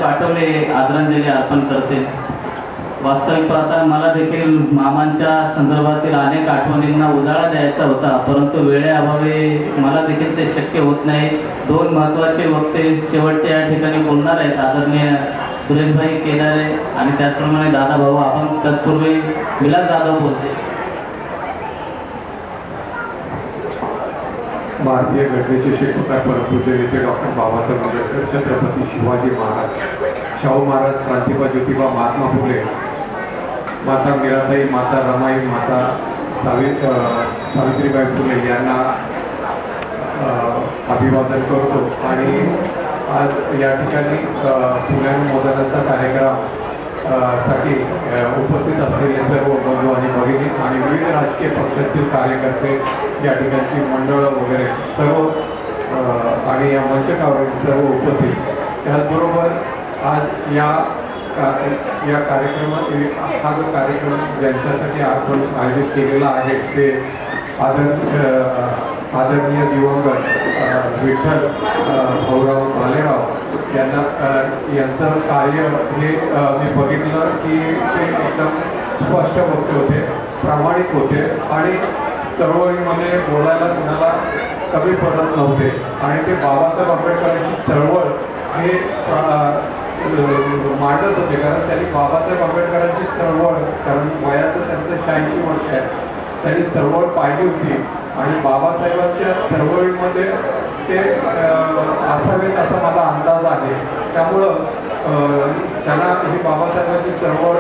आठवले आदरांजली अर्पण करते। वास्तविक पाहता मला देखील मामांच्या संदर्भातील अनेक आठवणींना उजाळा द्यायचा होता, परंतु वेळेअभावी मला देखील ते शक्य होत नाही। दोन महत्त्वाचे वक्ते शेवटचे या ठिकाणी बोलणार आहेत, आदरणीय सुरेशभाई केदारे आणि त्याचप्रमाणे दादा भाऊ। आपण तत्पूर्वी विलास जाधव बोलते। भारतीय घटनेचे शिल्पकार परमपूज्य नेते डॉक्टर बाबासाहेब आंबेडकर, छत्रपती शिवाजी महाराज, शाहू महाराज, क्रांतिबा ज्योतिबा, महात्मा फुले, माता मीराबाई, माता रमाई, माता सावित्रीबाई फुले यांना अभिवादन करतो। आणि आज या ठिकाणी फुल्यानुमोदनाचा कार्यक्रम साठी उपस्थित असलेले सर्व बंधू आणि भगिनी आणि विविध राजकीय पक्षातील कार्यकर्ते, या ठिकाणची मंडळं वगैरे सर्व आणि या मंचकावर सर्व उपस्थित। त्याचबरोबर आज या कार्यक्रमात हा जो कार्यक्रम ज्यांच्यासाठी आपण आयोजित केलेला आहे ते आदरणीय दिवंगत विठ्ठल भाऊराव भालेराव यांचं कार्य हे मी बघितलं की ते एकदम स्पष्ट वक्ते होते, प्रामाणिक होते आणि चळवळीमध्ये बोलायला कुणाला कमी पडत नव्हते। आणि ते बाबासाहेब आंबेडकरांची चळवळ हे मांडत होते, कारण त्यांनी बाबासाहेब आंबेडकरांची चळवळ, कारण वयाचं त्यांचं 86 वर्ष आहे, त्यांनी चळवळ पाहिली होती आणि बाबासाहेबांच्या चळवळीमध्ये ते असावेत असा मला अंदाज आहे। त्यामुळं त्यांना ही बाबासाहेबांची चळवळ,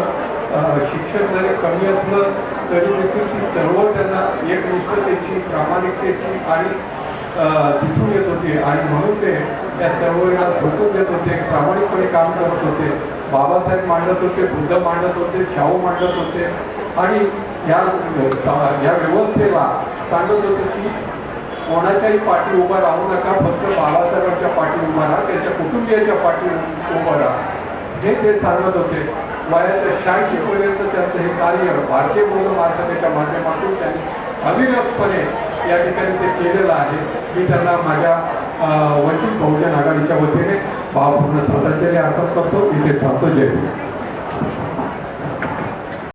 शिक्षण जरी कमी असलं तरी देखील ती चळवळ त्यांना एकनिष्ठतेची, प्रामाणिकतेची आणि दिसून येत होती आणि म्हणून ते त्या चळवळीला झोकून देत होते, प्रामाणिकपणे काम करत होते। बाबासाहेब मांडत होते, बुद्ध मांडत होते, शाहू मांडत होते आणि या व्यवस्थेला सांगत होते की कोणाच्याही पाठी उभा राहू नका, फक्त बाबासाहेबांच्या पाठी उभा राहा, त्यांच्या कुटुंबियाच्या पाठी उभा राहा, हे ते सांगत होते। वयाच्या 86 पर्यंत त्यांचं हे कार्य भारतीय बौद्ध महासभेच्या माध्यमातून त्यांनी अविरतपणे या ठिकाणी ते केलेलं आहे। मी त्यांना माझ्या वंचित बहुजन आघाडीच्या वतीने भावपूर्ण श्रद्धांजली अर्पण करतो। इथे सांगतो जय हिंद।